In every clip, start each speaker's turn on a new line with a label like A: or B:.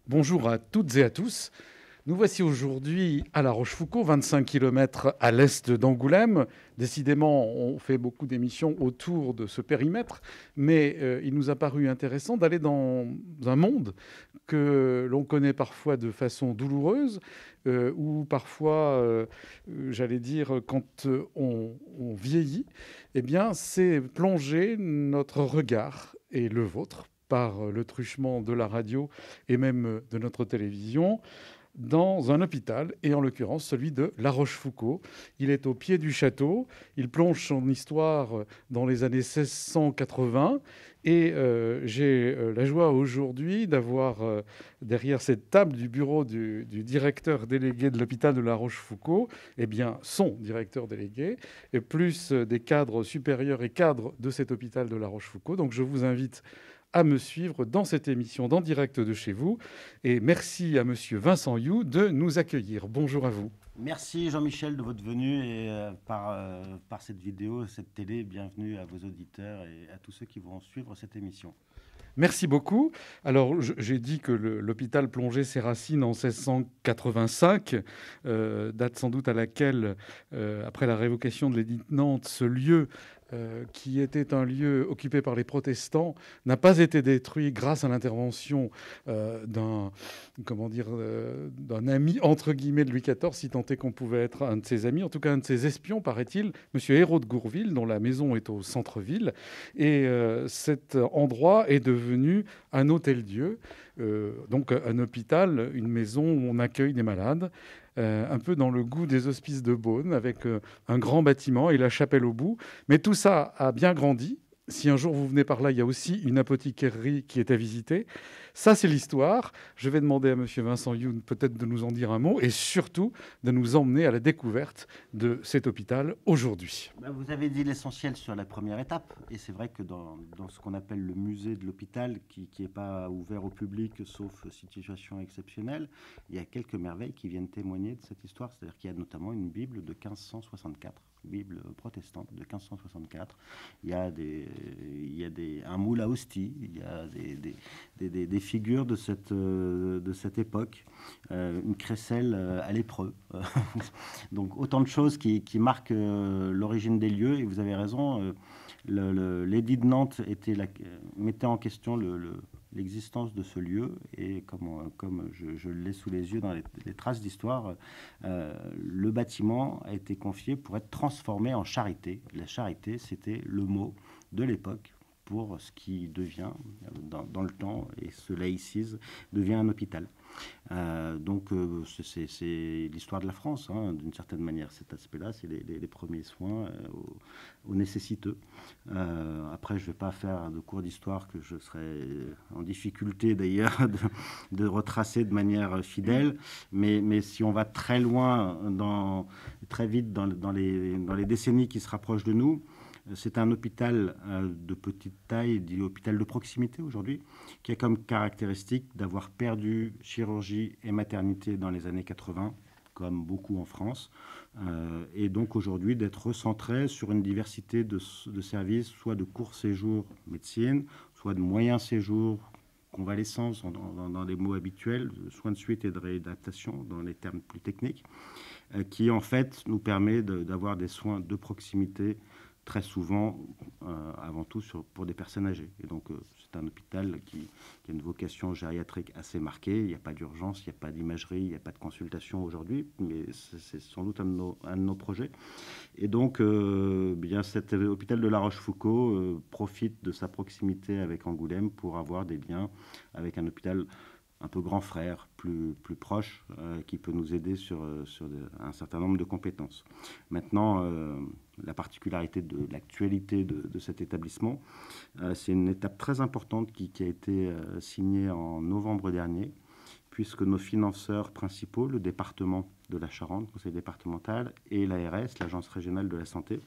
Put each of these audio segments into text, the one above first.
A: Bonjour à toutes et à tous. Nous voici aujourd'hui à La Rochefoucauld, 25 km à l'est d'Angoulême. Décidément, on fait beaucoup d'émissions autour de ce périmètre, mais il nous a paru intéressant d'aller dans un monde que l'on connaît parfois de façon douloureuse, ou parfois, j'allais dire, quand on vieillit, eh bien, c'est plonger notre regard et le vôtre par le truchement de la radio et même de notre télévision dans un hôpital, et en l'occurrence celui de La Rochefoucauld. Il est au pied du château, il plonge son histoire dans les années 1680, et j'ai la joie aujourd'hui d'avoir derrière cette table du bureau du directeur délégué de l'hôpital de La Rochefoucauld, eh bien son directeur délégué, et plus des cadres supérieurs et cadres de cet hôpital de La Rochefoucauld. Donc je vous invite à me suivre dans cette émission d'En Direct de chez vous. Et merci à monsieur Vincent You de nous accueillir. Bonjour à vous.
B: Merci Jean-Michel de votre venue et par cette vidéo, cette télé. Bienvenue à vos auditeurs et à tous ceux qui vont suivre cette émission.
A: Merci beaucoup. Alors, j'ai dit que l'hôpital plongeait ses racines en 1685, date sans doute à laquelle, après la révocation de l'édit de Nantes, ce lieu qui était un lieu occupé par les protestants, n'a pas été détruit grâce à l'intervention d'un ami, entre guillemets, de Louis XIV, si tant est qu'on pouvait être un de ses amis, en tout cas un de ses espions, paraît-il, monsieur Hérault de Gourville, dont la maison est au centre-ville. Et cet endroit est devenu un hôtel-dieu, donc un hôpital, une maison où on accueille des malades, un peu dans le goût des hospices de Beaune, avec un grand bâtiment et la chapelle au bout. Mais tout ça a bien grandi. Si un jour vous venez par là, il y a aussi une apothicairie qui est à visiter. Ça, c'est l'histoire. Je vais demander à monsieur Vincent Youn peut-être de nous en dire un mot et surtout de nous emmener à la découverte de cet hôpital aujourd'hui.
B: Vous avez dit l'essentiel sur la première étape. Et c'est vrai que dans ce qu'on appelle le musée de l'hôpital, qui n'est pas ouvert au public, sauf situation exceptionnelle, il y a quelques merveilles qui viennent témoigner de cette histoire. C'est-à-dire qu'il y a notamment une Bible de 1564. Bible protestante de 1564. Il y a un moule à hostie, il y a des figures de cette époque, une crécelle à lépreux. Donc autant de choses qui marquent l'origine des lieux. Et vous avez raison, l'édit de Nantes mettait en question l'existence de ce lieu, et comme je l'ai sous les yeux dans les traces d'histoire, le bâtiment a été confié pour être transformé en charité. La charité, c'était le mot de l'époque pour ce qui devient, dans le temps, et se laïcise, devient un hôpital. Donc c'est l'histoire de la France, hein, d'une certaine manière. Cet aspect-là, c'est les premiers soins aux nécessiteux. Après, je ne vais pas faire de cours d'histoire que je serais en difficulté d'ailleurs de retracer de manière fidèle, mais si on va très loin, très vite dans les décennies qui se rapprochent de nous, c'est un hôpital de petite taille, dit hôpital de proximité aujourd'hui, qui a comme caractéristique d'avoir perdu chirurgie et maternité dans les années 80, comme beaucoup en France, et donc aujourd'hui d'être recentré sur une diversité de services, soit de court séjour médecine, soit de moyen séjour convalescence dans les mots habituels, soins de suite et de réadaptation dans les termes plus techniques, qui en fait nous permet d'avoir des soins de proximité très souvent, avant tout, pour des personnes âgées. Et donc, c'est un hôpital qui a une vocation gériatrique assez marquée. Il n'y a pas d'urgence, il n'y a pas d'imagerie, il n'y a pas de consultation aujourd'hui, mais c'est sans doute un de nos projets. Et donc, bien, cet hôpital de La Rochefoucauld profite de sa proximité avec Angoulême pour avoir des liens avec un hôpital un peu grand frère, plus proche, qui peut nous aider sur un certain nombre de compétences. Maintenant, la particularité de l'actualité de cet établissement, c'est une étape très importante qui a été signée en novembre dernier, puisque nos financeurs principaux, le département de la Charente, le conseil départemental, et l'ARS, l'Agence régionale de la santé,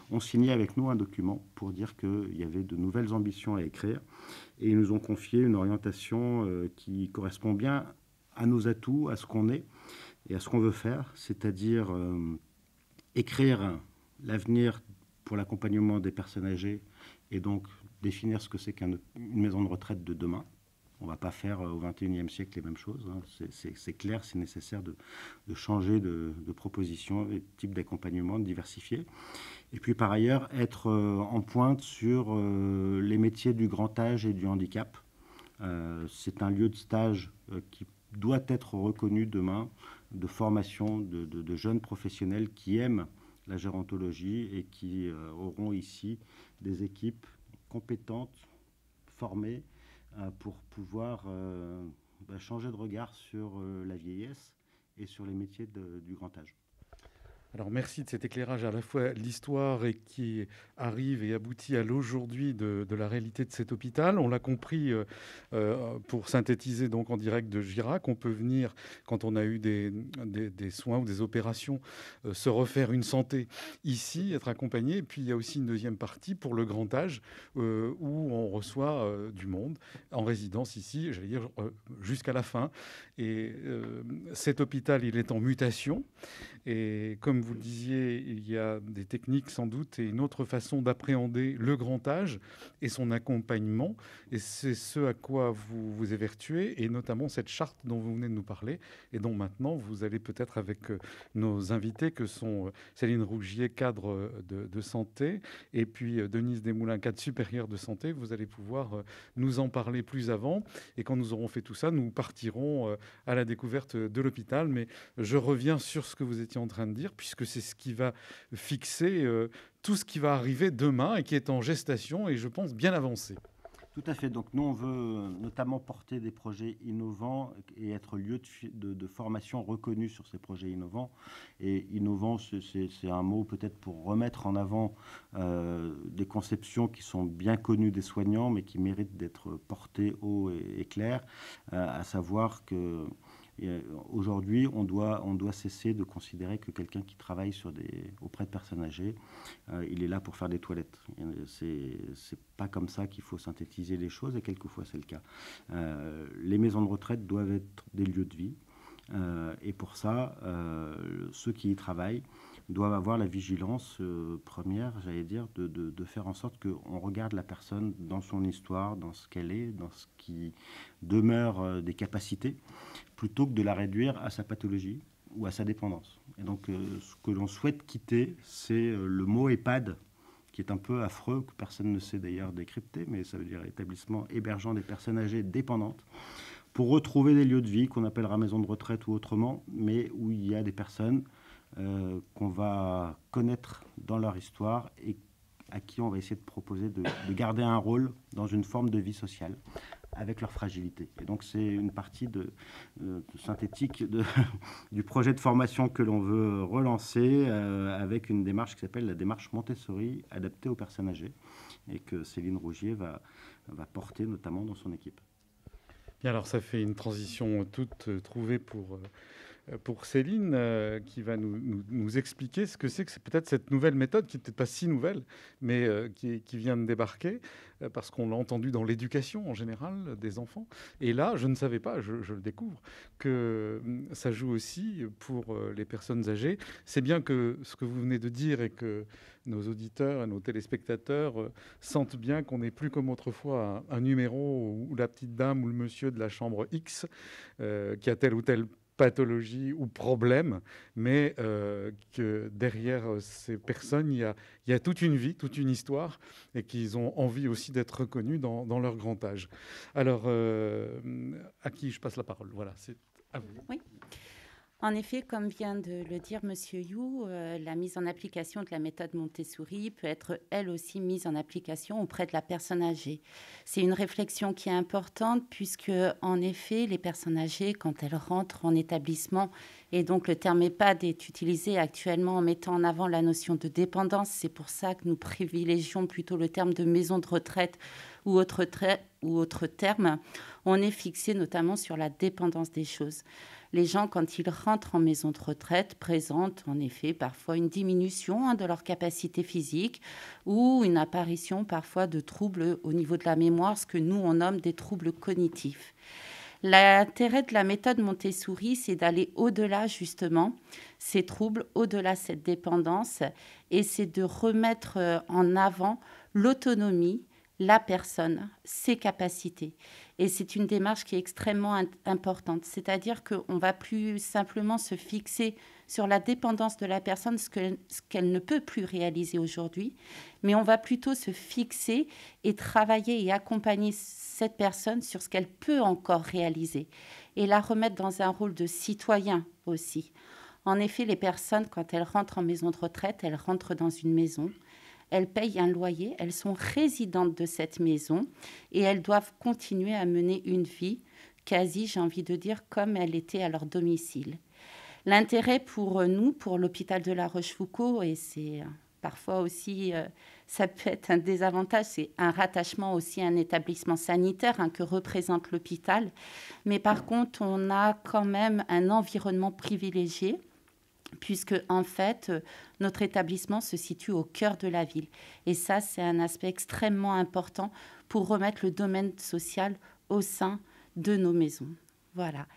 B: ont signé avec nous un document pour dire qu'il y avait de nouvelles ambitions à écrire. Et ils nous ont confié une orientation qui correspond bien à nos atouts, à ce qu'on est et à ce qu'on veut faire, c'est-à-dire écrire l'avenir pour l'accompagnement des personnes âgées et donc définir ce que c'est qu'une maison de retraite de demain. On ne va pas faire au XXIe siècle les mêmes choses. Hein. C'est clair, c'est nécessaire de changer de proposition et de type d'accompagnement, de diversifier. Et puis par ailleurs, être en pointe sur les métiers du grand âge et du handicap. C'est un lieu de stage qui doit être reconnu demain, de formation de jeunes professionnels qui aiment la gérontologie et qui auront ici des équipes compétentes, formées, pour pouvoir changer de regard sur la vieillesse et sur les métiers du grand âge.
A: Alors merci de cet éclairage à la fois l'histoire et qui arrive et aboutit à l'aujourd'hui de la réalité de cet hôpital. On l'a compris pour synthétiser donc en direct de Girac. On peut venir quand on a eu des soins ou des opérations se refaire une santé ici, être accompagné. Et puis il y a aussi une deuxième partie pour le grand âge où on reçoit du monde en résidence ici, j'allais dire jusqu'à la fin. Et cet hôpital, il est en mutation. Et comme vous le disiez, il y a des techniques sans doute et une autre façon d'appréhender le grand âge et son accompagnement. Et c'est ce à quoi vous vous évertuez, et notamment cette charte dont vous venez de nous parler et dont maintenant vous allez peut-être avec nos invités que sont Céline Rougier, cadre de santé, et puis Denise Desmoulins, cadre supérieur de santé. Vous allez pouvoir nous en parler plus avant. Et quand nous aurons fait tout ça, nous partirons à la découverte de l'hôpital. Mais je reviens sur ce que vous étiez en train de dire, puisque c'est ce qui va fixer tout ce qui va arriver demain et qui est en gestation et je pense bien avancé.
B: Tout à fait. Donc nous, on veut notamment porter des projets innovants et être lieu de formation reconnu sur ces projets innovants. Et innovant, c'est un mot peut-être pour remettre en avant des conceptions qui sont bien connues des soignants, mais qui méritent d'être portées haut et clair, à savoir que aujourd'hui, on doit cesser de considérer que quelqu'un qui travaille auprès de personnes âgées, il est là pour faire des toilettes. C'est pas comme ça qu'il faut synthétiser les choses, et quelquefois c'est le cas. Les maisons de retraite doivent être des lieux de vie, et pour ça, ceux qui y travaillent doivent avoir la vigilance première, j'allais dire, de faire en sorte qu'on regarde la personne dans son histoire, dans ce qu'elle est, dans ce qui demeure des capacités, plutôt que de la réduire à sa pathologie ou à sa dépendance. Et donc, ce que l'on souhaite quitter, c'est le mot EHPAD, qui est un peu affreux, que personne ne sait d'ailleurs décrypter, mais ça veut dire établissement hébergeant des personnes âgées dépendantes, pour retrouver des lieux de vie qu'on appellera maison de retraite ou autrement, mais où il y a des personnes qu'on va connaître dans leur histoire et à qui on va essayer de proposer de garder un rôle dans une forme de vie sociale avec leur fragilité. Et donc c'est une partie synthétique du projet de formation que l'on veut relancer avec une démarche qui s'appelle la démarche Montessori adaptée aux personnes âgées et que Céline Rougier va porter notamment dans son équipe.
A: Bien, alors ça fait une transition toute trouvée pour Céline, qui va nous expliquer ce que c'est peut-être cette nouvelle méthode, qui n'est peut-être pas si nouvelle, mais qui vient de débarquer, parce qu'on l'a entendu dans l'éducation en général des enfants. Et là, je ne savais pas, je le découvre, que ça joue aussi pour les personnes âgées. C'est bien que ce que vous venez de dire et que nos auditeurs et nos téléspectateurs sentent bien qu'on n'est plus comme autrefois un numéro où la petite dame ou le monsieur de la chambre X qui a telle ou telle pathologie ou problème, mais que derrière ces personnes, il y a toute une vie, toute une histoire, et qu'ils ont envie aussi d'être reconnus dans leur grand âge. Alors, à qui je passe la parole? Voilà, c'est à vous.
C: Oui. En effet, comme vient de le dire Monsieur You, la mise en application de la méthode Montessori peut être elle aussi mise en application auprès de la personne âgée. C'est une réflexion qui est importante puisque, en effet, les personnes âgées, quand elles rentrent en établissement, et donc le terme EHPAD est utilisé actuellement en mettant en avant la notion de dépendance, c'est pour ça que nous privilégions plutôt le terme de maison de retraite ou autre terme, on est fixé notamment sur la dépendance des choses. Les gens, quand ils rentrent en maison de retraite, présentent en effet parfois une diminution de leur capacité physique ou une apparition parfois de troubles au niveau de la mémoire, ce que nous, on nomme des troubles cognitifs. L'intérêt de la méthode Montessori, c'est d'aller au-delà justement ces troubles, au-delà cette dépendance, et c'est de remettre en avant l'autonomie la personne, ses capacités. Et c'est une démarche qui est extrêmement importante. C'est-à-dire qu'on ne va plus simplement se fixer sur la dépendance de la personne, ce qu'elle ne peut plus réaliser aujourd'hui, mais on va plutôt se fixer et travailler et accompagner cette personne sur ce qu'elle peut encore réaliser et la remettre dans un rôle de citoyen aussi. En effet, les personnes, quand elles rentrent en maison de retraite, elles rentrent dans une maison. Elles payent un loyer, elles sont résidentes de cette maison et elles doivent continuer à mener une vie quasi, j'ai envie de dire, comme elle était à leur domicile. L'intérêt pour nous, pour l'hôpital de La Rochefoucauld, et c'est parfois aussi, ça peut être un désavantage, c'est un rattachement aussi à un établissement sanitaire que représente l'hôpital. Mais par contre, on a quand même un environnement privilégié puisque en fait, notre établissement se situe au cœur de la ville. Et ça, c'est un aspect extrêmement important pour remettre le domaine social au sein de nos maisons. Voilà.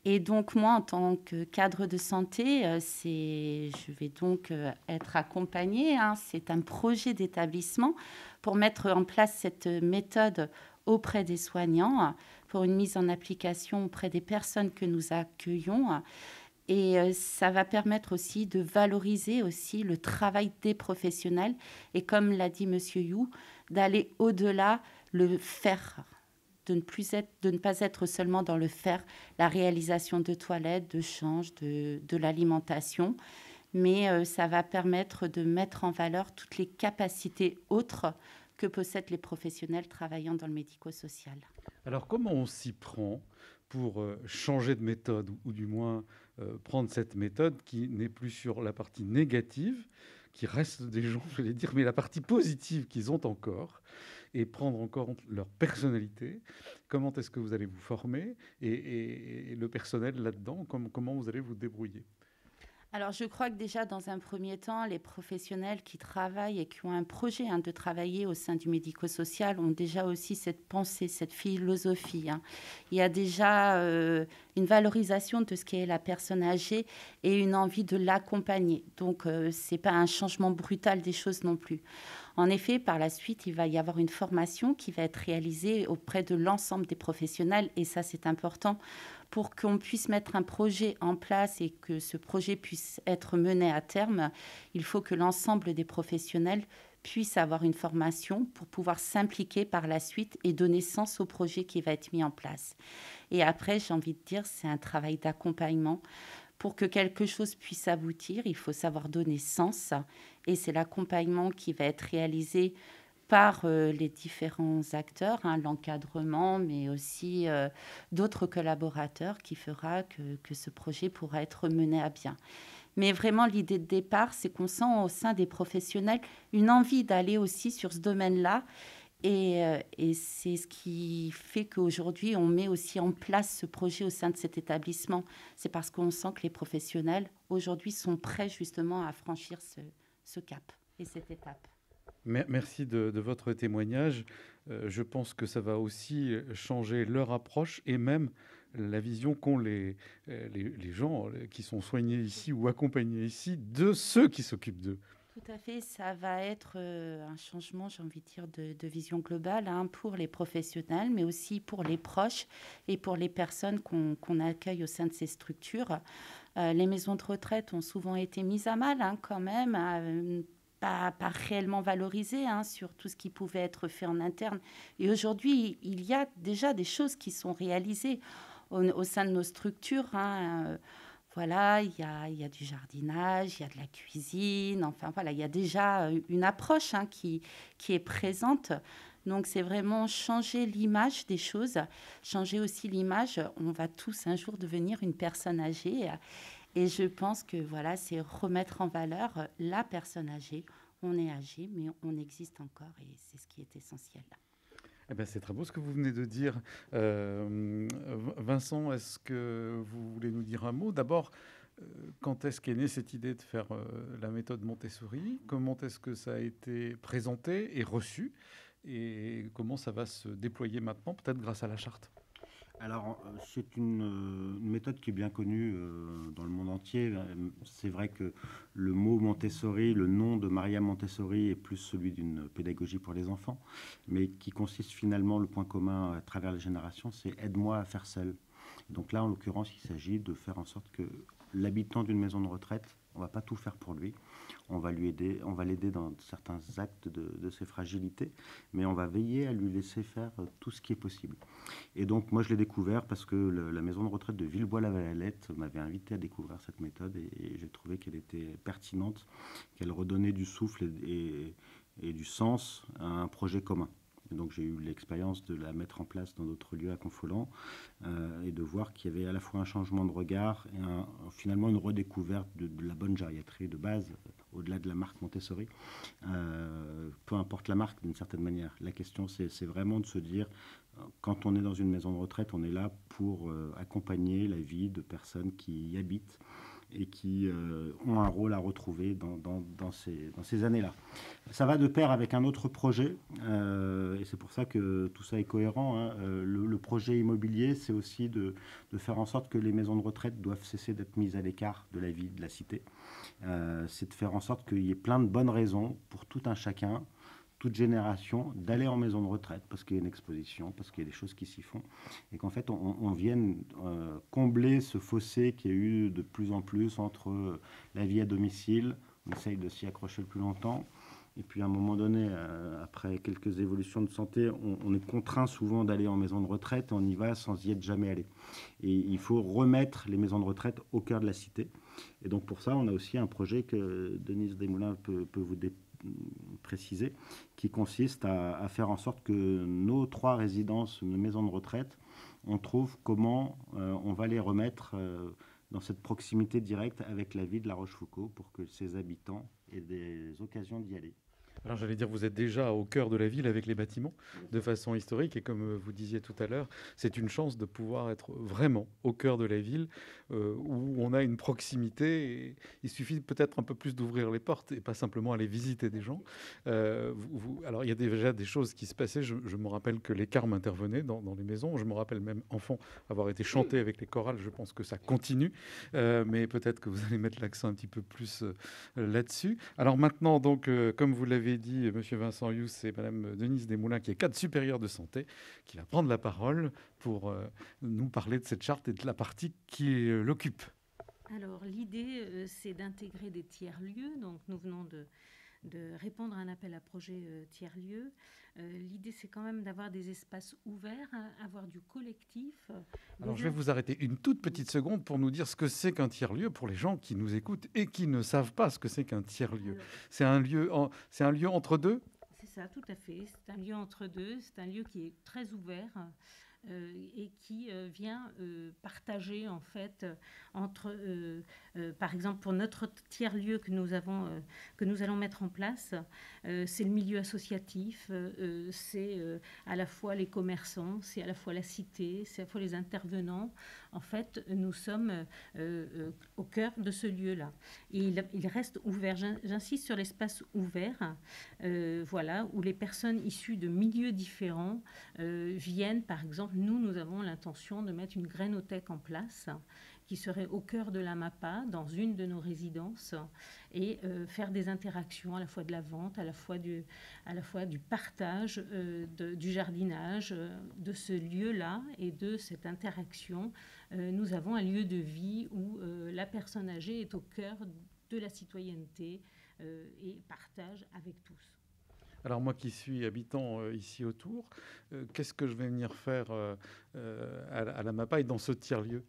C: Et donc, moi, en tant que cadre de santé, je vais donc être accompagnée. C'est un projet d'établissement pour mettre en place cette méthode auprès des soignants, pour une mise en application auprès des personnes que nous accueillons. Et ça va permettre aussi de valoriser aussi le travail des professionnels. Et comme l'a dit M. You, d'aller au-delà, le faire, de ne pas être seulement dans le faire, la réalisation de toilettes, de change, de l'alimentation. Mais ça va permettre de mettre en valeur toutes les capacités autres que possèdent les professionnels travaillant dans le médico-social.
A: Alors, comment on s'y prend pour changer de méthode, ou du moins prendre cette méthode qui n'est plus sur la partie négative, qui reste des gens, je vais dire, mais la partie positive qu'ils ont encore, et prendre encore leur personnalité? Comment est-ce que vous allez vous former et le personnel là-dedans, comment vous allez vous débrouiller?
C: Alors, je crois que déjà, dans un premier temps, les professionnels qui travaillent et qui ont un projet de travailler au sein du médico-social ont déjà aussi cette pensée, cette philosophie. Il y a déjà une valorisation de ce qu'est la personne âgée et une envie de l'accompagner. Donc, ce n'est pas un changement brutal des choses non plus. En effet, par la suite, il va y avoir une formation qui va être réalisée auprès de l'ensemble des professionnels, et ça, c'est important, pour qu'on puisse mettre un projet en place et que ce projet puisse être mené à terme. Il faut que l'ensemble des professionnels puissent avoir une formation pour pouvoir s'impliquer par la suite et donner sens au projet qui va être mis en place. Et après, j'ai envie de dire, c'est un travail d'accompagnement. Pour que quelque chose puisse aboutir, il faut savoir donner sens. Et c'est l'accompagnement qui va être réalisé par les différents acteurs, l'encadrement, mais aussi d'autres collaborateurs qui fera que ce projet pourra être mené à bien. Mais vraiment, l'idée de départ, c'est qu'on sent au sein des professionnels une envie d'aller aussi sur ce domaine-là. Et c'est ce qui fait qu'aujourd'hui, on met aussi en place ce projet au sein de cet établissement. C'est parce qu'on sent que les professionnels, aujourd'hui, sont prêts justement à franchir ce cap et cette étape.
A: Merci de votre témoignage. Je pense que ça va aussi changer leur approche et même la vision qu'ont les gens qui sont soignés ici ou accompagnés ici de ceux qui s'occupent d'eux.
C: Tout à fait, ça va être un changement, j'ai envie de dire, de vision globale pour les professionnels, mais aussi pour les proches et pour les personnes qu'on accueille au sein de ces structures. Les maisons de retraite ont souvent été mises à mal quand même, pas réellement valorisées sur tout ce qui pouvait être fait en interne. Et aujourd'hui, il y a déjà des choses qui sont réalisées au sein de nos structures. Voilà, il y a du jardinage, il y a de la cuisine, enfin voilà, il y a déjà une approche qui est présente. Donc c'est vraiment changer l'image des choses, changer aussi l'image. On va tous un jour devenir une personne âgée. Et je pense que voilà, c'est remettre en valeur la personne âgée. On est âgé, mais on existe encore et c'est ce qui est essentiel.
A: Eh ben, c'est très beau ce que vous venez de dire. Vincent, est-ce que vous voulez nous dire un mot? D'abord, quand est-ce qu'est née cette idée de faire la méthode Montessori? Comment est-ce que ça a été présenté et reçu? Et comment ça va se déployer maintenant, peut-être grâce à la charte?
B: Alors, c'est une méthode qui est bien connue dans le monde entier. C'est vrai que le mot Montessori, le nom de Maria Montessori est plus celui d'une pédagogie pour les enfants, mais qui consiste finalement, le point commun à travers les générations, c'est aide-moi à faire seul. Donc là, en l'occurrence, il s'agit de faire en sorte que l'habitant d'une maison de retraite, on ne va pas tout faire pour lui, on va l'aider dans certains actes de ses fragilités, mais on va veiller à lui laisser faire tout ce qui est possible. Et donc, moi, je l'ai découvert parce que la maison de retraite de Villebois-la-Valette m'avait invité à découvrir cette méthode et j'ai trouvé qu'elle était pertinente, qu'elle redonnait du souffle et du sens à un projet commun. Et donc j'ai eu l'expérience de la mettre en place dans d'autres lieux à Confolens et de voir qu'il y avait à la fois un changement de regard et finalement une redécouverte de la bonne gériatrie de base, au-delà de la marque Montessori. Peu importe la marque d'une certaine manière. La question c'est vraiment de se dire, quand on est dans une maison de retraite, on est là pour accompagner la vie de personnes qui y habitent et qui ont un rôle à retrouver dans ces années-là. Ça va de pair avec un autre projet, et c'est pour ça que tout ça est cohérent. Hein. Le projet immobilier, c'est aussi de faire en sorte que les maisons de retraite doivent cesser d'être mises à l'écart de la vie de la cité. C'est de faire en sorte qu'il y ait plein de bonnes raisons pour tout un chacun, toute génération, d'aller en maison de retraite parce qu'il y a une exposition, parce qu'il y a des choses qui s'y font, et qu'en fait on vienne combler ce fossé qu'il y a eu de plus en plus entre la vie à domicile, on essaye de s'y accrocher le plus longtemps, et puis à un moment donné, après quelques évolutions de santé, on est contraint souvent d'aller en maison de retraite, et on y va sans y être jamais allé. Et il faut remettre les maisons de retraite au cœur de la cité. Et donc pour ça, on a aussi un projet que Denise Desmoulins peut vous préciser, qui consiste à faire en sorte que nos 3 résidences, nos maisons de retraite, on trouve comment on va les remettre dans cette proximité directe avec la vie de La Rochefoucauld pour que ses habitants aient des occasions d'y aller.
A: Alors j'allais dire, vous êtes déjà au cœur de la ville avec les bâtiments de façon historique et comme vous disiez tout à l'heure, c'est une chance de pouvoir être vraiment au cœur de la ville où on a une proximité. Et il suffit peut-être un peu plus d'ouvrir les portes et pas simplement aller visiter des gens. Alors il y a déjà des choses qui se passaient. Je me rappelle que les carmes intervenaient dans les maisons. Je me rappelle même enfant avoir été chanté avec les chorales. Je pense que ça continue, mais peut-être que vous allez mettre l'accent un petit peu plus là-dessus. Alors maintenant, donc, comme vous l'avez dit, Monsieur Vincent Youx, c'est Madame Denise Desmoulins, qui est cadre supérieur de santé, qui va prendre la parole pour nous parler de cette charte et de la partie qui l'occupe.
D: Alors, l'idée, c'est d'intégrer des tiers-lieux. Donc, nous venons de répondre à un appel à projet tiers-lieux. L'idée, c'est quand même d'avoir des espaces ouverts, avoir du collectif.
A: Alors, je vais vous arrêter une toute petite seconde pour nous dire ce que c'est qu'un tiers-lieu pour les gens qui nous écoutent et qui ne savent pas ce que c'est qu'un tiers-lieu. C'est un lieu entre deux ?
D: C'est ça, tout à fait. C'est un lieu entre deux. C'est un lieu qui est très ouvert. Et qui vient partager en fait entre, par exemple pour notre tiers-lieu que nous allons mettre en place, c'est le milieu associatif, c'est à la fois les commerçants, c'est à la fois la cité, c'est à la fois les intervenants. En fait, nous sommes au cœur de ce lieu-là. Et il reste ouvert. J'insiste sur l'espace ouvert, voilà, où les personnes issues de milieux différents viennent, par exemple. Nous avons l'intention de mettre une grainothèque en place qui serait au cœur de la MAPA, dans une de nos résidences, et faire des interactions, à la fois de la vente, à la fois du partage, du jardinage, de ce lieu-là et de cette interaction. Nous avons un lieu de vie où la personne âgée est au cœur de la citoyenneté et partage avec tous.
A: Alors moi qui suis habitant ici autour, qu'est-ce que je vais venir faire à la MAPA et dans ce tiers-lieu ?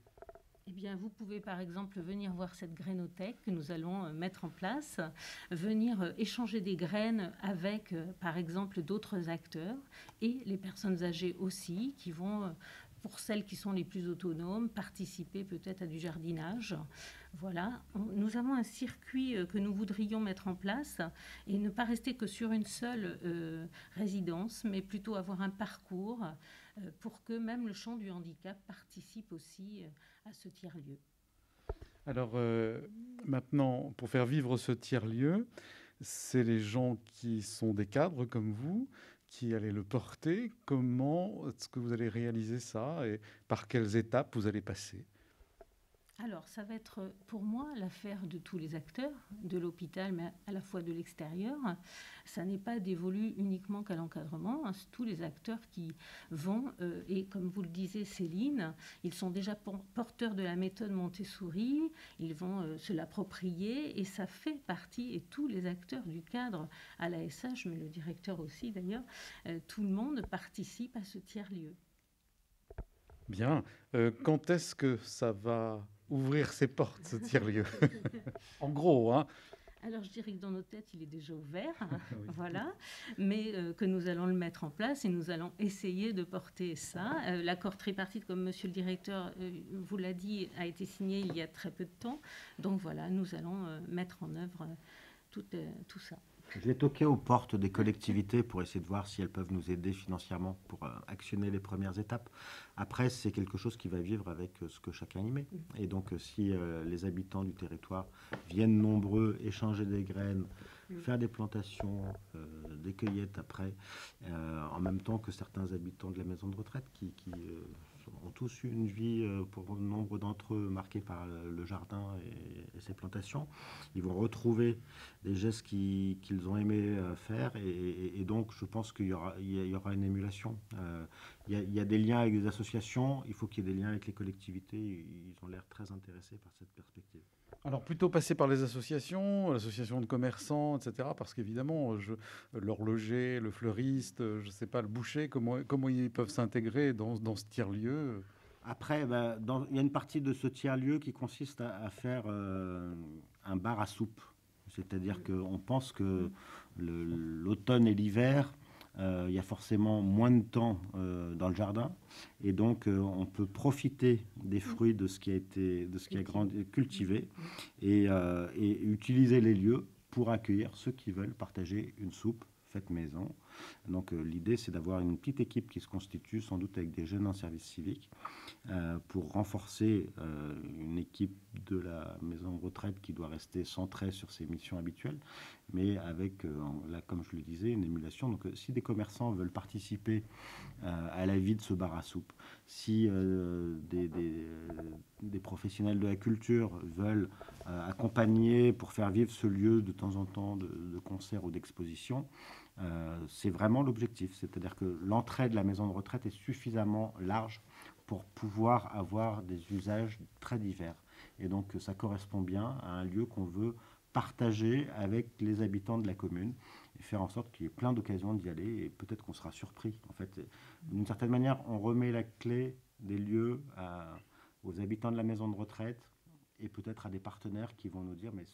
D: Eh bien, vous pouvez par exemple venir voir cette grainothèque que nous allons mettre en place, venir échanger des graines avec par exemple d'autres acteurs et les personnes âgées aussi qui vont, pour celles qui sont les plus autonomes, participer peut-être à du jardinage. Voilà, nous avons un circuit que nous voudrions mettre en place et ne pas rester que sur une seule résidence, mais plutôt avoir un parcours pour que même le champ du handicap participe aussi à ce tiers-lieu.
A: Alors maintenant, pour faire vivre ce tiers-lieu, c'est les gens qui sont des cadres comme vous, qui allez le porter. Comment est-ce que vous allez réaliser ça et par quelles étapes vous allez passer?
D: Alors, ça va être pour moi l'affaire de tous les acteurs de l'hôpital, mais à la fois de l'extérieur. Ça n'est pas dévolu uniquement qu'à l'encadrement. Hein, c'est tous les acteurs qui vont, et comme vous le disiez Céline, ils sont déjà porteurs de la méthode Montessori, ils vont se l'approprier et ça fait partie, et tous les acteurs du cadre à l'ASH, mais le directeur aussi d'ailleurs, tout le monde participe à ce tiers-lieu.
A: Bien. Quand est-ce que ça va ouvrir ses portes, ce tiers-lieu? En gros, hein.
D: Alors, je dirais que dans nos têtes, il est déjà ouvert,
A: Oui.
D: voilà, mais que nous allons le mettre en place et nous allons essayer de porter ça. L'accord tripartite, comme monsieur le directeur vous l'a dit, a été signé il y a très peu de temps. Donc voilà, nous allons mettre en œuvre tout ça.
B: Je vais toquer aux portes des collectivités pour essayer de voir si elles peuvent nous aider financièrement pour actionner les premières étapes. Après, c'est quelque chose qui va vivre avec ce que chacun y met. Et donc, si les habitants du territoire viennent nombreux, échanger des graines, faire des plantations, des cueillettes après, en même temps que certains habitants de la maison de retraite qui ont tous eu une vie, pour nombre d'entre eux, marquée par le jardin et ses plantations. Ils vont retrouver des gestes qu'ils ont aimé faire et donc je pense qu'il y aura une émulation. Il y a des liens avec des associations, il faut qu'il y ait des liens avec les collectivités. Ils ont l'air très intéressés par cette perspective.
A: Alors plutôt passer par les associations, l'association de commerçants, etc. Parce qu'évidemment, l'horloger, le fleuriste, je ne sais pas, le boucher, comment ils peuvent s'intégrer dans ce tiers-lieu?
B: Après, il y a une partie de ce tiers-lieu qui consiste à faire un bar à soupe. C'est-à-dire qu'on pense que l'automne et l'hiver, il y a forcément moins de temps dans le jardin. Et donc, on peut profiter des fruits de ce qui a cultivé et utiliser les lieux pour accueillir ceux qui veulent partager une soupe faite maison. Donc l'idée, c'est d'avoir une petite équipe qui se constitue, sans doute avec des jeunes en service civique, pour renforcer une équipe de la maison de retraite qui doit rester centrée sur ses missions habituelles, mais avec, là, comme je le disais, une émulation. Donc si des commerçants veulent participer à la vie de ce bar à soupe, si des professionnels de la culture veulent accompagner pour faire vivre ce lieu de temps en temps de concerts ou d'expositions, c'est vraiment l'objectif. C'est-à-dire que l'entrée de la maison de retraite est suffisamment large pour pouvoir avoir des usages très divers. Et donc ça correspond bien à un lieu qu'on veut partager avec les habitants de la commune et faire en sorte qu'il y ait plein d'occasions d'y aller et peut-être qu'on sera surpris. En fait, d'une certaine manière, on remet la clé des lieux aux habitants de la maison de retraite et peut-être à des partenaires qui vont nous dire mais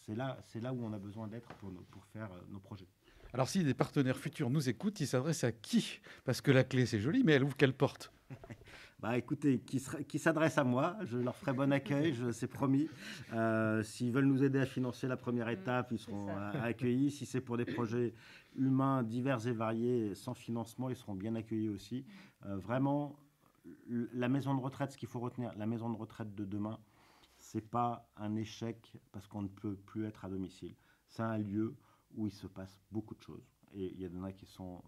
B: c'est là où on a besoin d'être pour faire nos projets.
A: Alors si des partenaires futurs nous écoutent, ils s'adressent à qui? Parce que la clé, c'est joli, mais elle ouvre quelle porte?
B: Écoutez, qui s'adresse à moi, je leur ferai bon accueil, c'est promis. S'ils veulent nous aider à financer la première étape, ils seront accueillis. Si c'est pour des projets humains divers et variés, sans financement, ils seront bien accueillis aussi. Vraiment, la maison de retraite, ce qu'il faut retenir, la maison de retraite de demain, c'est pas un échec parce qu'on ne peut plus être à domicile. C'est un lieu où il se passe beaucoup de choses. Et il y en a qui sont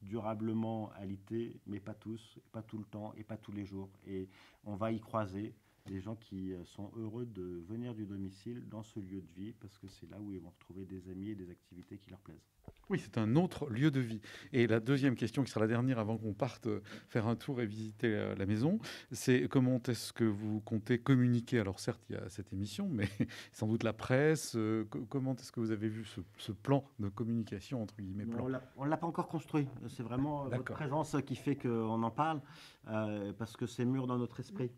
B: durablement alités, mais pas tous, pas tout le temps et pas tous les jours. Et on va y croiser des gens qui sont heureux de venir du domicile dans ce lieu de vie parce que c'est là où ils vont retrouver des amis et des activités qui leur plaisent.
A: Oui, c'est un autre lieu de vie. Et la deuxième question, qui sera la dernière avant qu'on parte faire un tour et visiter la maison, c'est comment est-ce que vous comptez communiquer? Alors certes, il y a cette émission, mais sans doute la presse. Comment est-ce que vous avez vu ce plan de communication, entre guillemets, plan?
B: On ne l'a pas encore construit. C'est vraiment votre présence qui fait qu'on en parle, parce que c'est mûr dans notre esprit.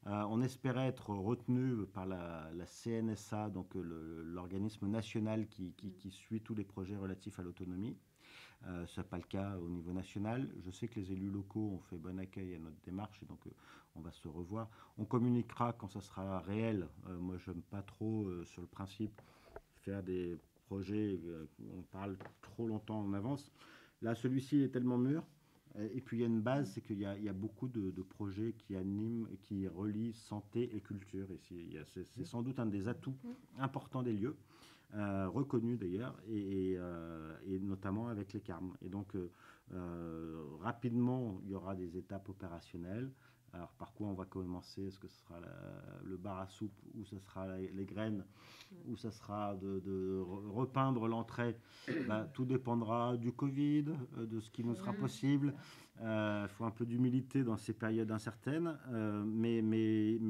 B: On espérait être retenu par la CNSA, donc l'organisme national qui suit tous les projets relatifs à l'autonomie. Ce n'est pas le cas au niveau national. Je sais que les élus locaux ont fait bon accueil à notre démarche et donc on va se revoir. On communiquera quand ça sera réel. Moi, je n'aime pas trop, sur le principe, faire des projets où on parle trop longtemps en avance. Là, celui-ci est tellement mûr. Et puis il y a une base, c'est qu'il y a beaucoup de projets qui animent, qui relient santé et culture. Et c'est sans doute un des atouts importants des lieux. reconnus d'ailleurs, et notamment avec les carmes. Et donc, rapidement, il y aura des étapes opérationnelles. Alors, par quoi on va commencer? Est-ce que ce sera le bar à soupe, ou ce sera les graines, ou ce sera de repeindre l'entrée? Tout dépendra du Covid, de ce qui nous sera possible. Il faut un peu d'humilité dans ces périodes incertaines, mais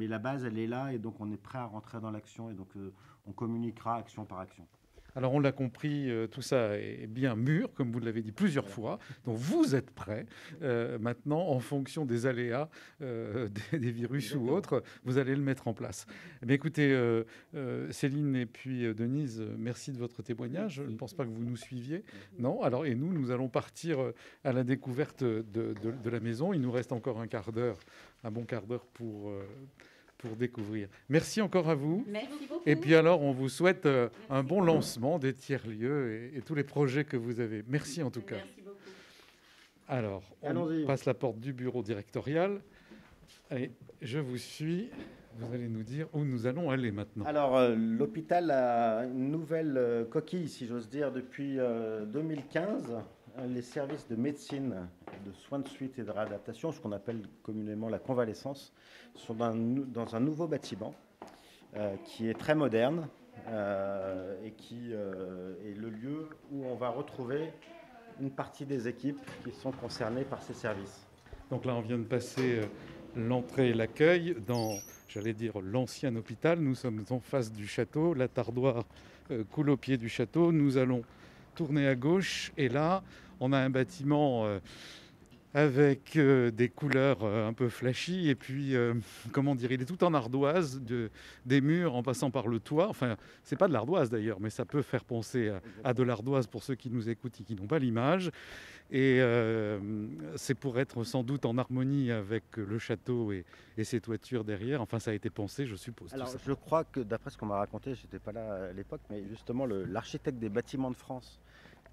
B: la base, elle est là, et donc on est prêt à rentrer dans l'action, et donc on communiquera action par action.
A: Alors, on l'a compris, tout ça est bien mûr, comme vous l'avez dit plusieurs fois. Donc, vous êtes prêts. Maintenant, en fonction des aléas, des virus ou autres, vous allez le mettre en place. Eh bien, écoutez, Céline et puis Denise, merci de votre témoignage. Je ne pense pas que vous nous suiviez. Non. Alors, et nous allons partir à la découverte de la maison. Il nous reste encore un bon quart d'heure pour découvrir. Merci encore à vous.
C: Merci beaucoup.
A: Et puis alors, on vous souhaite un bon lancement des tiers-lieux et tous les projets que vous avez. Merci en tout cas.
C: Merci beaucoup.
A: Alors, on passe la porte du bureau directorial. Allez, je vous suis. Vous allez nous dire où nous allons aller maintenant.
B: Alors, l'hôpital a une nouvelle coquille, si j'ose dire, depuis 2015. Les services de médecine, de soins de suite et de réadaptation, ce qu'on appelle communément la convalescence, sont dans un nouveau bâtiment qui est très moderne et qui est le lieu où on va retrouver une partie des équipes qui sont concernées par ces services.
A: Donc là, on vient de passer l'entrée et l'accueil dans, j'allais dire, l'ancien hôpital. Nous sommes en face du château. La Tardoire coule au pied du château. Nous allons tourner à gauche et là, on a un bâtiment avec des couleurs un peu flashy et puis, comment dire, il est tout en ardoise, des murs en passant par le toit. Enfin, c'est pas de l'ardoise d'ailleurs, mais ça peut faire penser à de l'ardoise pour ceux qui nous écoutent et qui n'ont pas l'image. Et c'est pour être sans doute en harmonie avec le château et ses toitures derrière. Enfin, ça a été pensé, je suppose.
B: Alors, je crois que, d'après ce qu'on m'a raconté, je n'étais pas là à l'époque, mais justement, l'architecte des bâtiments de France,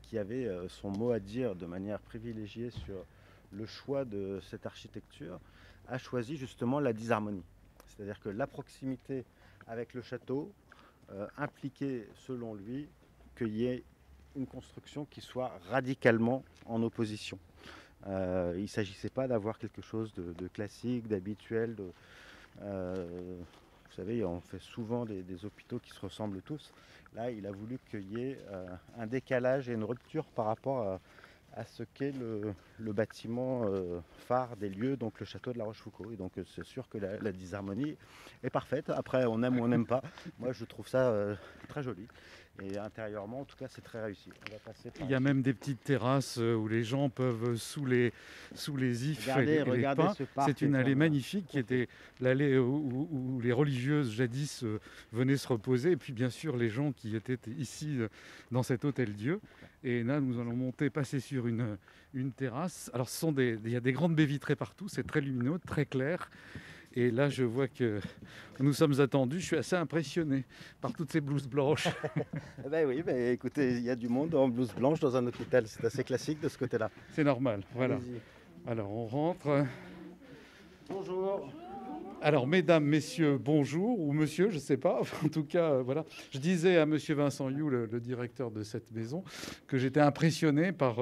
B: qui avait son mot à dire de manière privilégiée sur le choix de cette architecture, a choisi justement la disharmonie. C'est-à-dire que la proximité avec le château impliquait, selon lui, qu'il y ait une construction qui soit radicalement en opposition. Il ne s'agissait pas d'avoir quelque chose de classique, d'habituel. Vous savez, on fait souvent des hôpitaux qui se ressemblent tous. Là, il a voulu qu'il y ait un décalage et une rupture par rapport à ce qu'est le bâtiment phare des lieux, donc le château de La Rochefoucauld. Et donc c'est sûr que la disharmonie est parfaite. Après, on aime ou on n'aime pas. Moi, je trouve ça très joli. Et intérieurement, en tout cas, c'est très réussi. On va passer par
A: Il y a même des petites terrasses où les gens peuvent, sous les ifs et les pins. C'est une allée magnifique qui était l'allée où les religieuses jadis venaient se reposer. Et puis bien sûr, les gens qui étaient ici dans cet hôtel-Dieu. Et là, nous allons passer sur une terrasse. Alors, il y a des grandes baies vitrées partout. C'est très lumineux, très clair. Et là, je vois que nous sommes attendus. Je suis assez impressionné par toutes ces blouses blanches.
B: Ben oui, écoutez, il y a du monde en blouse blanche dans un hôpital. C'est assez classique de ce côté-là.
A: C'est normal, voilà. Alors, on rentre.
B: Bonjour.
A: Alors, mesdames, messieurs, bonjour, ou monsieur, je ne sais pas. En tout cas, voilà. Je disais à monsieur Vincent You, le directeur de cette maison, que j'étais impressionné par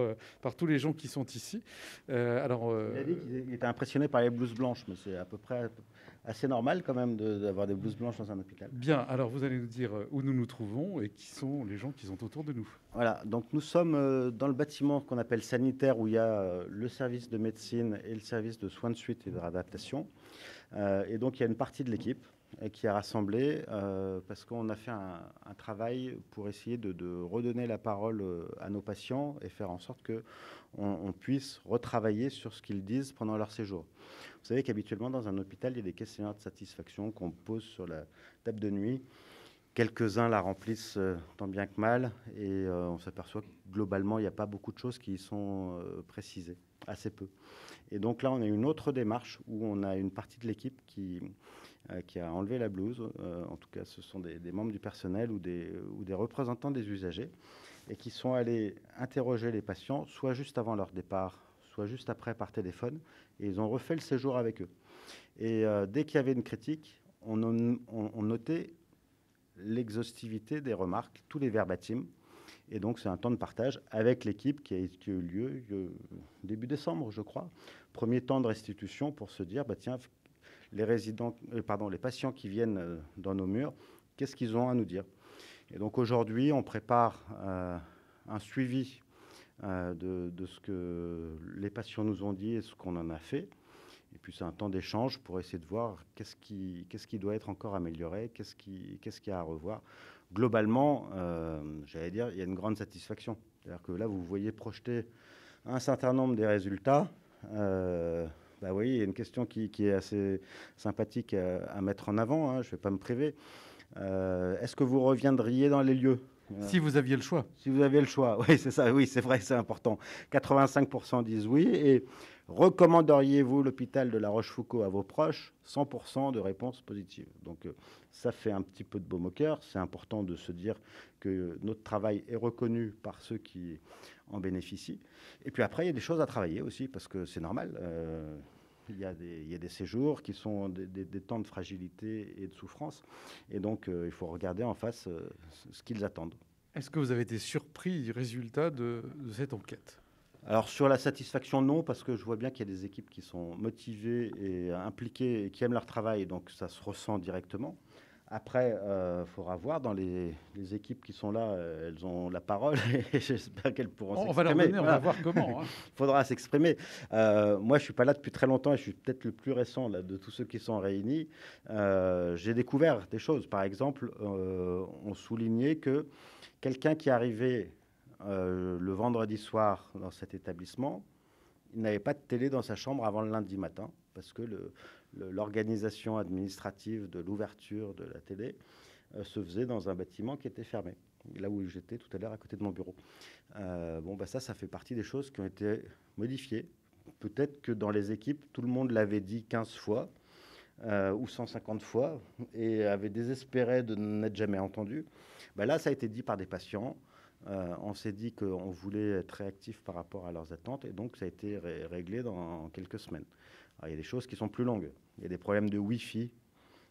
A: tous les gens qui sont ici.
B: Il a dit qu'il était impressionné par les blouses blanches, mais c'est à peu près assez normal quand même d'avoir des blouses blanches dans un hôpital.
A: Bien, alors vous allez nous dire où nous nous trouvons et qui sont les gens qui sont autour de nous.
B: Voilà, donc nous sommes dans le bâtiment qu'on appelle sanitaire, où il y a le service de médecine et le service de soins de suite et de réadaptation. Et donc il y a une partie de l'équipe qui a rassemblé parce qu'on a fait un travail pour essayer de redonner la parole à nos patients et faire en sorte qu'on puisse retravailler sur ce qu'ils disent pendant leur séjour. Vous savez qu'habituellement dans un hôpital, il y a des questionnaires de satisfaction qu'on pose sur la table de nuit. Quelques-uns la remplissent tant bien que mal et on s'aperçoit que globalement, il n'y a pas beaucoup de choses qui y sont précisées, assez peu. Et donc là, on a une autre démarche où on a une partie de l'équipe qui a enlevé la blouse. En tout cas, ce sont des membres du personnel ou des représentants des usagers et qui sont allés interroger les patients, soit juste avant leur départ, soit juste après par téléphone. Et ils ont refait le séjour avec eux. Et dès qu'il y avait une critique, on notait l'exhaustivité des remarques, tous les verbatims. Et donc, c'est un temps de partage avec l'équipe qui a eu lieu début décembre, je crois. Premier temps de restitution pour se dire, tiens, les patients qui viennent dans nos murs, qu'est-ce qu'ils ont à nous dire? Et donc, aujourd'hui, on prépare un suivi de ce que les patients nous ont dit et ce qu'on en a fait. Et puis, c'est un temps d'échange pour essayer de voir qu'est-ce qui doit être encore amélioré, qu'est-ce qu'il y a à revoir. Globalement, j'allais dire, il y a une grande satisfaction. C'est-à-dire que là, vous voyez projeter un certain nombre des résultats. Vous voyez, il y a une question qui est assez sympathique à mettre en avant. Je ne vais pas me priver. Est-ce que vous reviendriez dans les lieux ?
A: Si vous aviez le choix.
B: Si vous aviez le choix, oui, c'est ça, oui, c'est vrai, c'est important. 85% disent oui. Et recommanderiez-vous l'hôpital de La Rochefoucauld à vos proches? 100% de réponses positives. Donc, ça fait un petit peu de baume au cœur. C'est important de se dire que notre travail est reconnu par ceux qui en bénéficient. Et puis après, il y a des choses à travailler aussi, parce que c'est normal. Il y a des séjours qui sont des temps de fragilité et de souffrance. Et donc, il faut regarder en face ce qu'ils attendent.
A: Est-ce que vous avez été surpris du résultat de cette enquête ?
B: Alors, sur la satisfaction, non, parce que je vois bien qu'il y a des équipes qui sont motivées et impliquées et qui aiment leur travail. Donc, ça se ressent directement. Après, il faudra voir dans les équipes qui sont là, elles ont la parole et j'espère qu'elles pourront s'exprimer.
A: On va leur donner, on va voir comment.
B: Il faudra s'exprimer. Moi, je ne suis pas là depuis très longtemps et je suis peut-être le plus récent là, de tous ceux qui sont réunis. J'ai découvert des choses. Par exemple, on soulignait que quelqu'un qui arrivait le vendredi soir dans cet établissement, il n'avait pas de télé dans sa chambre avant le lundi matin parce que l'organisation administrative de l'ouverture de la télé se faisait dans un bâtiment qui était fermé, là où j'étais tout à l'heure à côté de mon bureau. Ça fait partie des choses qui ont été modifiées. Peut-être que dans les équipes, tout le monde l'avait dit 15 fois ou 150 fois et avait désespéré de n'être jamais entendu. Là, ça a été dit par des patients. On s'est dit qu'on voulait être réactif par rapport à leurs attentes et donc ça a été réglé dans quelques semaines. Alors, il y a des choses qui sont plus longues. Il y a des problèmes de Wi-Fi.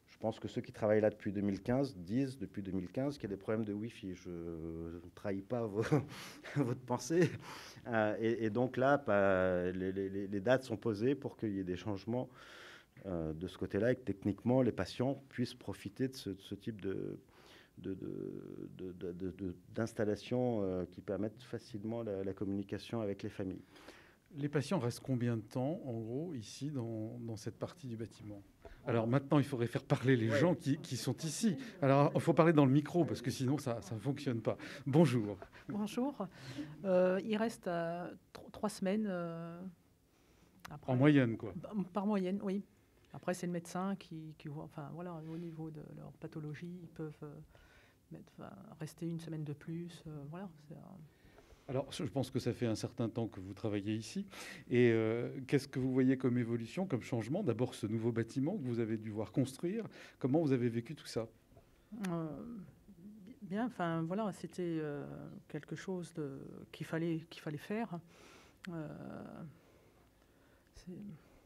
B: Je pense que ceux qui travaillent là depuis 2015 disent depuis 2015 qu'il y a des problèmes de Wi-Fi. Je ne trahis pas votre pensée. Et donc là, les dates sont posées pour qu'il y ait des changements de ce côté-là et que techniquement, les patients puissent profiter de ce type d'installations qui permettent facilement la communication avec les familles.
A: Les patients restent combien de temps, en gros, ici, dans cette partie du bâtiment? Alors maintenant, il faudrait faire parler les gens qui sont ici. Alors, il faut parler dans le micro, parce que sinon, ça ne fonctionne pas. Bonjour.
E: Bonjour. Il reste 3 semaines.
B: Après,
A: en moyenne, quoi.
E: Par moyenne, oui. Après, c'est le médecin qui voit, enfin, voilà, au niveau de leur pathologie, ils peuvent rester une semaine de plus. Voilà.
A: Alors, je pense que ça fait un certain temps que vous travaillez ici. Et qu'est-ce que vous voyez comme évolution, comme changement? D'abord, ce nouveau bâtiment que vous avez dû voir construire. Comment vous avez vécu tout ça?
E: Bien, enfin, voilà, c'était quelque chose qu'il fallait faire.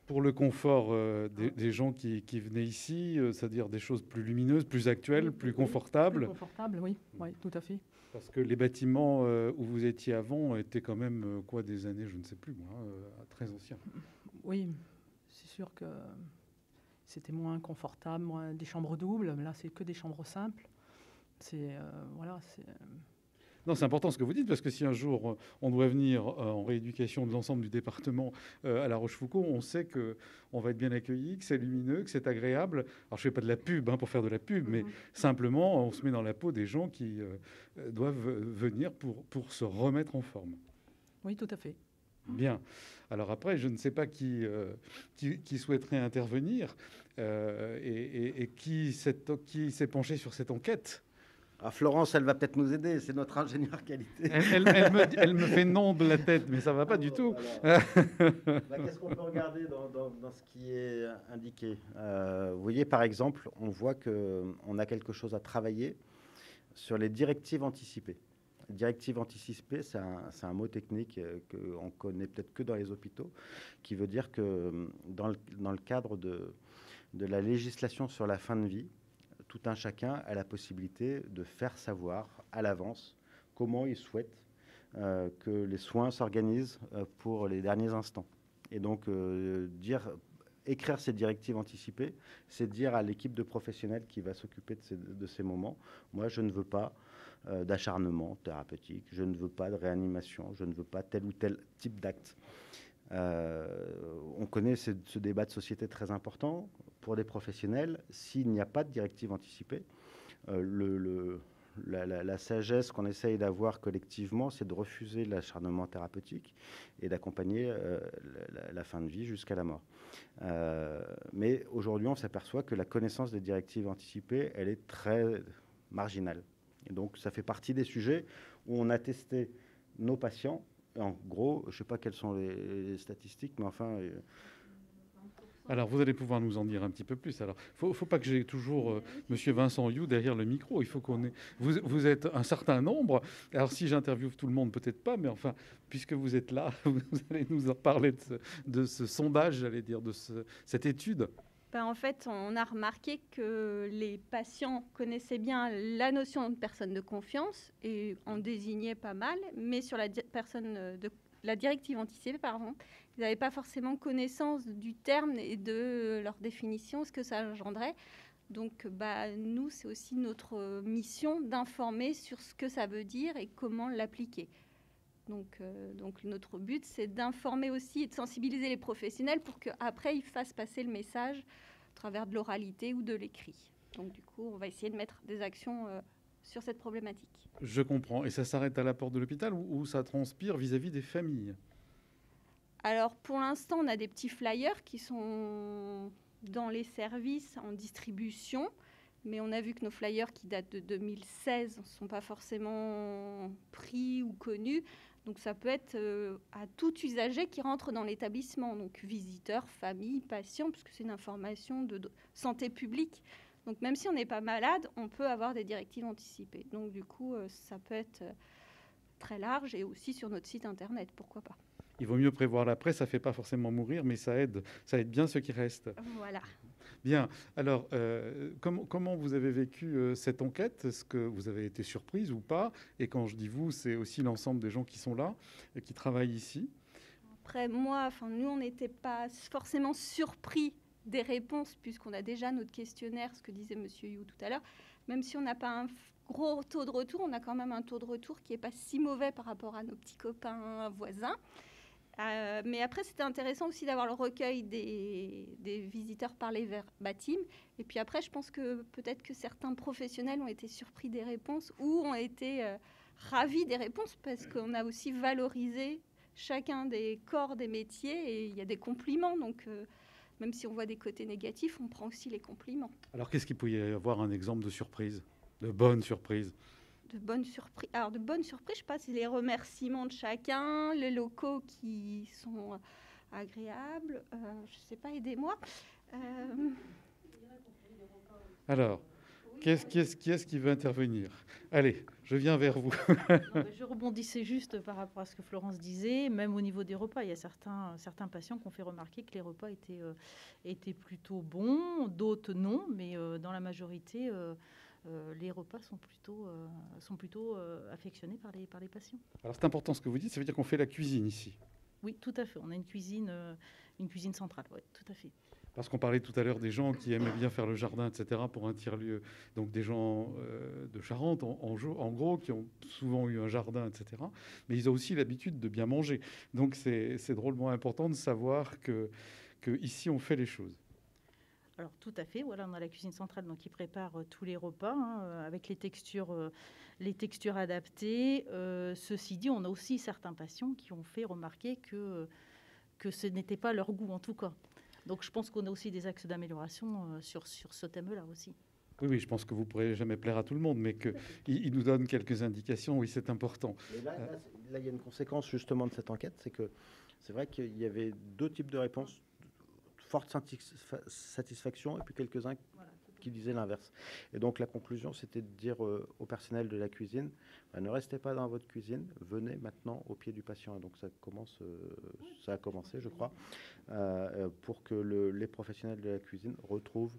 A: Pour le confort des gens qui venaient ici, c'est-à-dire des choses plus lumineuses, plus actuelles, plus confortables.
E: Plus confortables, oui, tout à fait.
A: Parce que les bâtiments où vous étiez avant étaient quand même, des années, je ne sais plus, moi, très anciens.
E: Oui, c'est sûr que c'était moins confortable, moins des chambres doubles. Là, c'est que des chambres simples.
A: Non, c'est important ce que vous dites, parce que si un jour on doit venir en rééducation de l'ensemble du département à La Rochefoucauld, on sait qu'on va être bien accueilli, que c'est lumineux, que c'est agréable. Alors, je ne fais pas de la pub pour faire de la pub, mais simplement, on se met dans la peau des gens qui doivent venir pour se remettre en forme.
E: Oui, tout à fait.
A: Bien. Alors après, je ne sais pas qui souhaiterait intervenir et qui s'est penché sur cette enquête.
B: Florence, elle va peut-être nous aider, c'est notre ingénieure qualité.
A: Elle me fait non de la tête, mais ça ne va pas du tout.
B: Qu'est-ce qu'on peut regarder dans ce qui est indiqué? Vous voyez, par exemple, on voit qu'on a quelque chose à travailler sur les directives anticipées. Directive anticipée, c'est un mot technique qu'on connaît peut-être que dans les hôpitaux, qui veut dire que dans le cadre de la législation sur la fin de vie, tout un chacun a la possibilité de faire savoir à l'avance comment il souhaite que les soins s'organisent pour les derniers instants. Et donc, écrire ces directives anticipées, c'est dire à l'équipe de professionnels qui va s'occuper de ces moments, moi, je ne veux pas d'acharnement thérapeutique, je ne veux pas de réanimation, je ne veux pas tel ou tel type d'acte. On connaît ce débat de société très important pour les professionnels. S'il n'y a pas de directive anticipée, la sagesse qu'on essaye d'avoir collectivement, c'est de refuser l'acharnement thérapeutique et d'accompagner la fin de vie jusqu'à la mort. Mais aujourd'hui, on s'aperçoit que la connaissance des directives anticipées, elle est très marginale. Et donc, ça fait partie des sujets où on a testé nos patients. En gros, je ne sais pas quelles sont les statistiques, mais enfin...
A: Alors, vous allez pouvoir nous en dire un petit peu plus. Alors, faut pas que j'ai toujours Monsieur Vincent You derrière le micro. Il faut qu'on ait... Vous êtes un certain nombre. Alors, si j'interviewe tout le monde, peut-être pas, mais enfin, puisque vous êtes là, vous allez nous en parler de ce sondage, j'allais dire, de cette étude.
F: En fait, on a remarqué que les patients connaissaient bien la notion de personne de confiance et en désignaient pas mal, mais sur la directive anticipée, ils n'avaient pas forcément connaissance du terme et de leur définition, ce que ça engendrait. Donc, nous, c'est aussi notre mission d'informer sur ce que ça veut dire et comment l'appliquer. Donc, notre but, c'est d'informer aussi et de sensibiliser les professionnels pour qu'après, ils fassent passer le message à travers de l'oralité ou de l'écrit. Donc, du coup, on va essayer de mettre des actions sur cette problématique.
A: Je comprends. Et ça s'arrête à la porte de l'hôpital ou ça transpire vis-à-vis des familles?
F: Alors, pour l'instant, on a des petits flyers qui sont dans les services en distribution. Mais on a vu que nos flyers qui datent de 2016 ne sont pas forcément pris ou connus. Donc, ça peut être à tout usager qui rentre dans l'établissement. Donc, visiteurs, familles, patients, puisque c'est une information de santé publique. Donc, même si on n'est pas malade, on peut avoir des directives anticipées. Donc, du coup, ça peut être très large et aussi sur notre site internet, pourquoi pas.
A: Il vaut mieux prévoir l'après, ça ne fait pas forcément mourir, mais ça aide bien ceux qui restent.
F: Voilà.
A: Bien. Alors, comment vous avez vécu cette enquête? Est-ce que vous avez été surprise ou pas? Et quand je dis vous, c'est aussi l'ensemble des gens qui sont là et qui travaillent ici.
F: Après, nous, on n'était pas forcément surpris des réponses, puisqu'on a déjà notre questionnaire, ce que disait M. You tout à l'heure. Même si on n'a pas un gros taux de retour, on a quand même un taux de retour qui n'est pas si mauvais par rapport à nos petits copains voisins. Mais après, c'était intéressant aussi d'avoir le recueil des visiteurs par les verbatim. Et puis après, je pense que peut-être que certains professionnels ont été surpris des réponses ou ont été ravis des réponses parce qu'on a aussi valorisé chacun des corps des métiers et il y a des compliments. Donc, même si on voit des côtés négatifs, on prend aussi les compliments.
A: Alors, qu'est-ce qu'il peut y avoir un exemple de surprise, de bonne surprise?
F: De bonnes surprises. Alors, de bonnes surprises, je sais pas, c'est les remerciements de chacun, les locaux qui sont agréables. Je sais pas, aidez-moi.
A: Alors, qui est-ce qui veut intervenir? Allez, je viens vers vous.
E: Je rebondissais juste par rapport à ce que Florence disait. Même au niveau des repas, il y a certains patients qui ont fait remarquer que les repas étaient plutôt bons, d'autres non, mais dans la majorité... les repas sont plutôt affectionnés par les patients.
A: Alors c'est important ce que vous dites, ça veut dire qu'on fait la cuisine ici?
E: Oui, tout à fait. On a une cuisine centrale, oui, tout à fait.
A: Parce qu'on parlait tout à l'heure des gens qui aimaient bien faire le jardin, etc., pour un tiers-lieu. Donc des gens de Charente, en gros, qui ont souvent eu un jardin, etc. Mais ils ont aussi l'habitude de bien manger. Donc c'est drôlement important de savoir que ici on fait les choses.
E: Alors tout à fait, voilà, on a la cuisine centrale donc, qui prépare tous les repas avec les textures adaptées. Ceci dit, on a aussi certains patients qui ont fait remarquer que ce n'était pas leur goût en tout cas. Donc je pense qu'on a aussi des axes d'amélioration sur ce thème-là aussi.
A: Oui, je pense que vous ne pourrez jamais plaire à tout le monde, mais qu'il nous donne quelques indications, oui, c'est important.
B: Mais là, il y a une conséquence justement de cette enquête, c'est que c'est vrai qu'il y avait deux types de réponses. Forte satisfaction et puis quelques-uns qui disaient l'inverse. Et donc la conclusion, c'était de dire au personnel de la cuisine, ne restez pas dans votre cuisine, venez maintenant au pied du patient. Et donc ça a commencé, je crois, pour que les professionnels de la cuisine retrouvent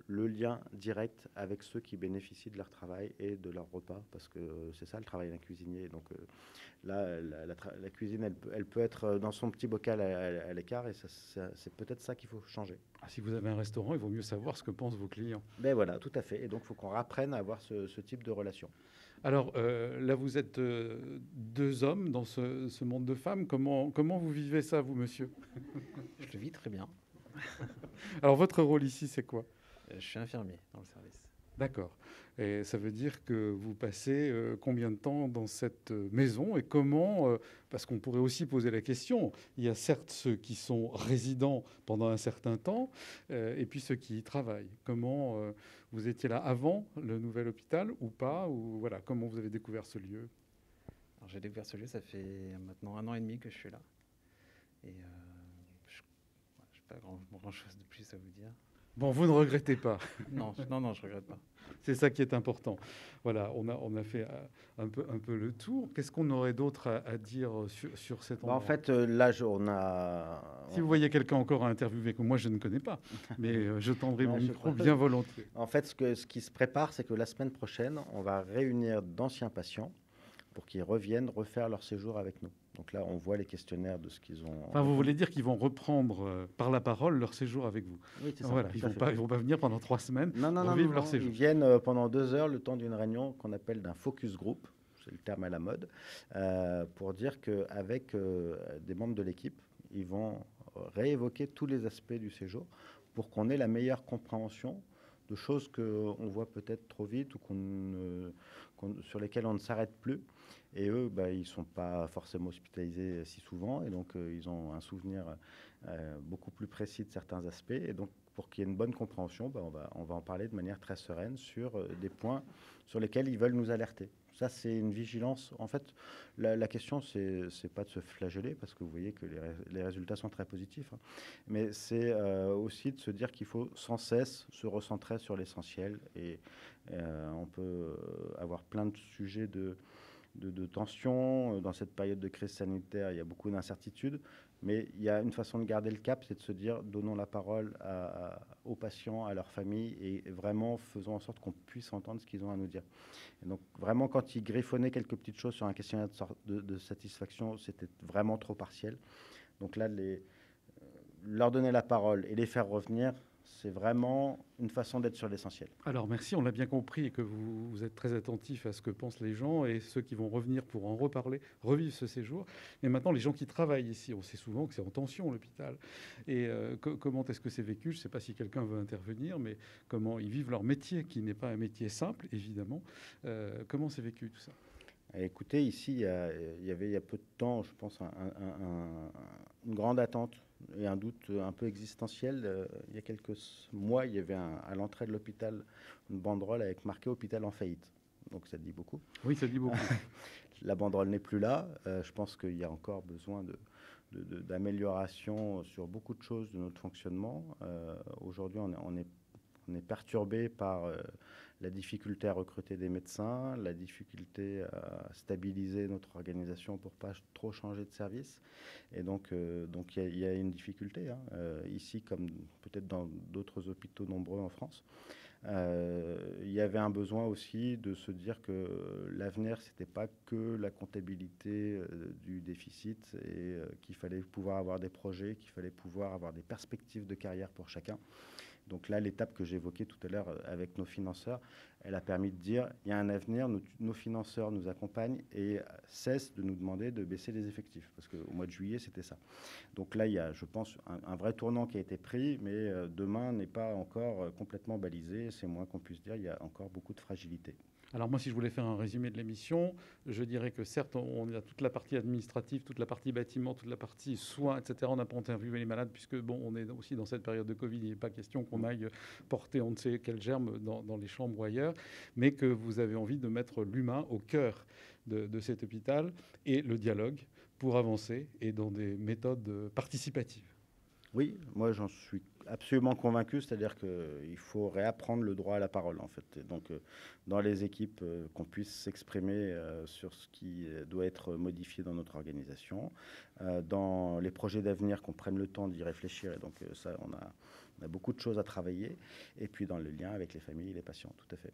B: le lien direct avec ceux qui bénéficient de leur travail et de leur repas, parce que c'est ça le travail d'un cuisinier. Donc là, la cuisine, elle peut être dans son petit bocal à l'écart, et c'est peut-être ça qu'il faut changer.
A: Ah, si vous avez un restaurant, il vaut mieux savoir ce que pensent vos clients.
B: Ben voilà, tout à fait. Et donc, il faut qu'on apprenne à avoir ce type de relation.
A: Alors là, vous êtes deux hommes dans ce monde de femmes. Comment vous vivez ça, vous, monsieur?
G: Je le vis très bien.
A: Alors, votre rôle ici, c'est quoi?
G: Je suis infirmier dans le service.
A: D'accord. Et ça veut dire que vous passez combien de temps dans cette maison et comment, parce qu'on pourrait aussi poser la question, il y a certes ceux qui sont résidents pendant un certain temps et puis ceux qui y travaillent. Comment vous étiez là avant le nouvel hôpital ou pas, ou voilà, comment vous avez découvert ce lieu?
G: Alors, j'ai découvert ce lieu, ça fait maintenant 1 an et demi que je suis là. Et je n'ai pas grand-chose de plus à vous dire.
A: Bon, vous ne regrettez pas.
G: Non, je ne regrette pas.
A: C'est ça qui est important. Voilà, on a fait un peu le tour. Qu'est-ce qu'on aurait d'autre à dire sur cet endroit?
B: En fait, là, on a...
A: Si vous voyez quelqu'un encore à interviewer que moi, je ne connais pas, mais je tendrai mon micro bien volontiers.
B: En fait, ce qui se prépare, c'est que la semaine prochaine, on va réunir d'anciens patients pour qu'ils reviennent refaire leur séjour avec nous. Donc là, on voit les questionnaires de ce qu'ils ont...
A: Enfin, vous voulez dire qu'ils vont reprendre par la parole leur séjour avec vous?
B: Oui, c'est ça.
A: Voilà, ils ne vont pas venir pendant 3 semaines pour vivre leur séjour.
B: Ils viennent pendant 2 heures, le temps d'une réunion qu'on appelle d'un focus group, c'est le terme à la mode, pour dire qu'avec des membres de l'équipe, ils vont réévoquer tous les aspects du séjour pour qu'on ait la meilleure compréhension de choses qu'on voit peut-être trop vite ou sur lesquelles on ne s'arrête plus. Et eux, ils ne sont pas forcément hospitalisés si souvent, et donc ils ont un souvenir beaucoup plus précis de certains aspects. Et donc, pour qu'il y ait une bonne compréhension, on va en parler de manière très sereine sur des points sur lesquels ils veulent nous alerter. Ça, c'est une vigilance. En fait, la question, c'est pas de se flageller, parce que vous voyez que les résultats sont très positifs, hein. Mais c'est aussi de se dire qu'il faut sans cesse se recentrer sur l'essentiel. Et on peut avoir plein de sujets de tension. Dans cette période de crise sanitaire, il y a beaucoup d'incertitudes. Mais il y a une façon de garder le cap, c'est de se dire, donnons la parole aux patients, à leurs familles, et vraiment faisons en sorte qu'on puisse entendre ce qu'ils ont à nous dire. Et donc vraiment, quand ils griffonnaient quelques petites choses sur un questionnaire de satisfaction, c'était vraiment trop partiel. Donc là, leur donner la parole et les faire revenir, c'est vraiment une façon d'être sur l'essentiel.
A: Alors merci, on l'a bien compris, et que vous êtes très attentif à ce que pensent les gens et ceux qui vont revenir pour en reparler, revivre ce séjour. Mais maintenant, les gens qui travaillent ici, on sait souvent que c'est en tension, l'hôpital. Et comment est-ce que c'est vécu? Je ne sais pas si quelqu'un veut intervenir, mais comment ils vivent leur métier, qui n'est pas un métier simple, évidemment. Comment c'est vécu tout ça?
B: Écoutez, ici, il y avait il y a peu de temps, je pense, une grande attente et un doute un peu existentiel. Il y a quelques mois, il y avait à l'entrée de l'hôpital une banderole avec marqué « Hôpital en faillite ». Donc ça dit beaucoup.
A: Oui, ça dit beaucoup.
B: La banderole n'est plus là. Je pense qu'il y a encore besoin d'amélioration sur beaucoup de choses de notre fonctionnement. Aujourd'hui, on est perturbé par la difficulté à recruter des médecins, la difficulté à stabiliser notre organisation pour pas trop changer de service. Et donc il y a une difficulté, hein, ici comme peut-être dans d'autres hôpitaux nombreux en France. Il y avait un besoin aussi de se dire que l'avenir, c'était pas que la comptabilité du déficit, et qu'il fallait pouvoir avoir des projets, qu'il fallait pouvoir avoir des perspectives de carrière pour chacun. Donc là, l'étape que j'évoquais tout à l'heure avec nos financeurs, elle a permis de dire il y a un avenir, nos financeurs nous accompagnent et cessent de nous demander de baisser les effectifs. Parce qu'au mois de juillet, c'était ça. Donc là, il y a, je pense, un vrai tournant qui a été pris, mais demain n'est pas encore complètement balisé. C'est moins qu'on puisse dire, il y a encore beaucoup de fragilité.
A: Alors moi, si je voulais faire un résumé de l'émission, je dirais que certes, on a toute la partie administrative, toute la partie bâtiment, toute la partie soins, etc. On n'a pas interviewé les malades, puisque on est aussi dans cette période de Covid, il n'est pas question qu'on aille porter on ne sait quel germe dans les chambres ou ailleurs, mais que vous avez envie de mettre l'humain au cœur de cet hôpital et le dialogue pour avancer et dans des méthodes participatives.
B: Oui, moi j'en suis absolument convaincu, c'est-à-dire qu'il faut réapprendre le droit à la parole en fait. Et donc dans les équipes, qu'on puisse s'exprimer sur ce qui doit être modifié dans notre organisation, dans les projets d'avenir, qu'on prenne le temps d'y réfléchir. Et donc ça, on a beaucoup de choses à travailler. Et puis dans le lien avec les familles et les patients, tout à fait.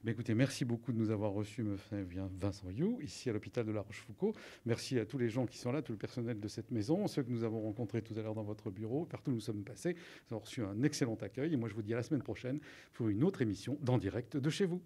A: Écoutez, merci beaucoup de nous avoir reçus, Vincent You, ici à l'hôpital de La Rochefoucauld. Merci à tous les gens qui sont là, tout le personnel de cette maison, ceux que nous avons rencontrés tout à l'heure dans votre bureau, partout où nous sommes passés. Nous avons reçu un excellent accueil. Et moi, je vous dis à la semaine prochaine pour une autre émission d'En Direct de chez vous.